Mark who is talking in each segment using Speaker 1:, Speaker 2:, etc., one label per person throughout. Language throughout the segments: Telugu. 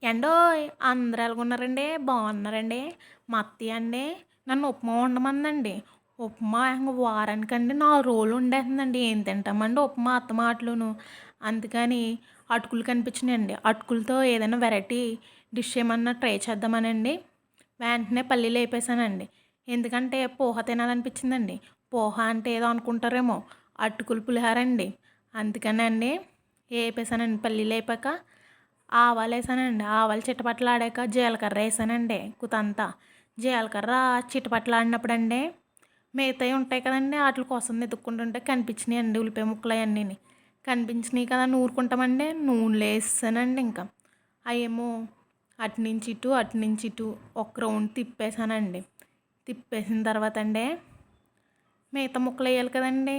Speaker 1: ఏండోయ్! అందరూ ఎలాగున్నారండి? బాగున్నారండి? మా అత్తయ్య అండి నన్ను ఉప్మా వండమందండి. ఉప్మా ఏకంగా వారానికండి 4 రోజులు వండేస్తుందండి. ఏం తింటామండి ఉప్మా అత్త మాటలును. అందుకని అటుకులు కనిపించినాయండి. అటుకులతో ఏదైనా వెరైటీ డిష్ ఏమన్నా ట్రై చేద్దామనండి వెంటనే పల్లీలు ఏపేసానండి. ఎందుకంటే పోహ తినాలనిపించిందండి. పోహ అంటే ఏదో అనుకుంటారేమో అటుకులు పులిహోర అండి. అందుకనండి ఏపేసానండి. పల్లీలు ఏపాక ఆవాలేసానండి. ఆవాలు చిటపటలాడాక జీలకర్ర ఏసానండి కుతంతా. జీలకర్ర చిటపటలాడినప్పుడండి మిగతాయి ఉంటాయి కదండీ! ఆటిల కోసం వెతుక్కుంటుంటే కనిపించినాయండి ఉల్లిపాయ ముక్కలు అయన్నీని. కనిపించినాయి కదా అని ఊరుకుంటామండి. నూనెలో ఏసేసానండి ఇంకా. అయేమో అటు నుంచి ఇటు, అటు నుంచి ఇటు ఒక రౌండ్ తిప్పేసానండి. తిప్పేసిన తర్వాత అండి మిగతా ముక్కలు వేయాలి కదండీ!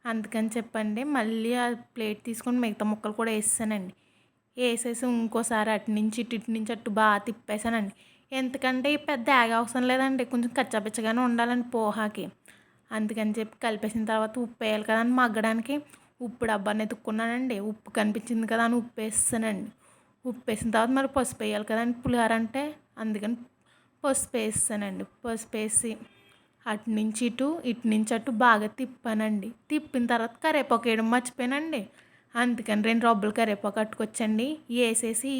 Speaker 1: అందుకని చెప్పండి మళ్ళీ ఆ ప్లేట్ తీసుకొని మిగతా ముక్కలు కూడా ఏసేసానండి. ఏసేసి ఇంకోసారి అటు నుంచి ఇటు, ఇటు నుంచి అటు బాగా తిప్పేసానండి. ఎందుకంటే ఈ పెద్ద ఏగ అవసరం లేదండి. కొంచెం కచ్చాపిచ్చగానే ఉండాలండి పోహాకి. అందుకని చెప్పి కలిపేసిన తర్వాత ఉప్పు వేయాలి కదండి మగ్గడానికి. ఉప్పు డబ్బాని ఎతుక్కున్నానండి. ఉప్పు కనిపించింది కదా అని ఉప్పు వేసేసానండి. ఉప్పు వేసిన తర్వాత మరి పసుపు వేయాలి కదండి పులిహోర అంటే. అందుకని పసుపు వేసేసానండి. పసుపు వేసి అటు నుంచి ఇటు, ఇటు నుంచి అటు బాగా తిప్పానండి. తిప్పిన తర్వాత కరివేపాకు వేయడం మర్చిపోయానండి. అందుకని 2 రబ్బలు కరివేపాకు అట్టుకొచ్చండి వేసేసి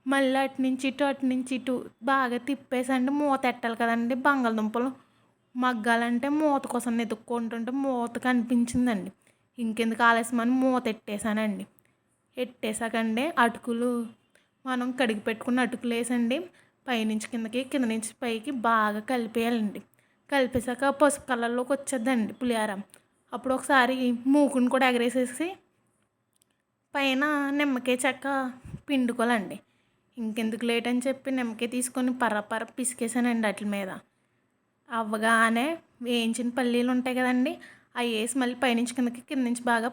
Speaker 1: మళ్ళీ అటు నుంచి ఇటు, అటు నుంచి ఇటు బాగా తిప్పేసండి మూత పెట్టాలి కదండి. బంగాళదుంపలు మగ్గాలంటే మూత కోసం వెతుక్కుంటుంటే మూత కనిపించిందండి. ఇంకెందుకు ఆలస్యం అని మూత ఎట్టేసానండి. ఎట్టేసాకండి అటుకులు మనం కడిగి పెట్టుకున్న అటుకులు వేసండి పైనుంచి కిందకి, కింద నుంచి పైకి బాగా కలిపేయాలండి. కలిపేసాక పసుపు కలర్లోకి వచ్చేద్దండి పులిహోర. అప్పుడు ఒకసారి మూకుని కూడా ఎగరేసేసి పైన నిమ్మకాయ చెక్క పిండుకోవాలండి. ఇంకెందుకు లేట్ అని చెప్పి నిమ్మకాయ తీసుకొని పర్ర పిసికేసానండి వాటి మీద. అవ్వగానే వేయించిన పల్లీలు ఉంటాయి కదండి అవి వేసి మళ్ళీ పైనుంచి కిందకి, కింద నుంచి బాగా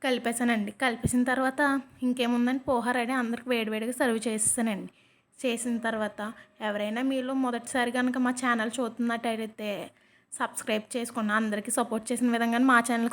Speaker 1: కలిపేసానండి. కలిపేసిన తర్వాత ఇంకేముందని పోహ రెడీ. అందరికి వేడివేడిగా సర్వ్ చేసేసానండి. చేసిన తర్వాత ఎవరైనా మీలో మొదటిసారి కనుక మా ఛానల్ చూస్తున్నట్టయితే సబ్స్క్రైబ్ చేసుకోండి. అందరికీ సపోర్ట్ చేసిన విధంగానే మా ఛానల్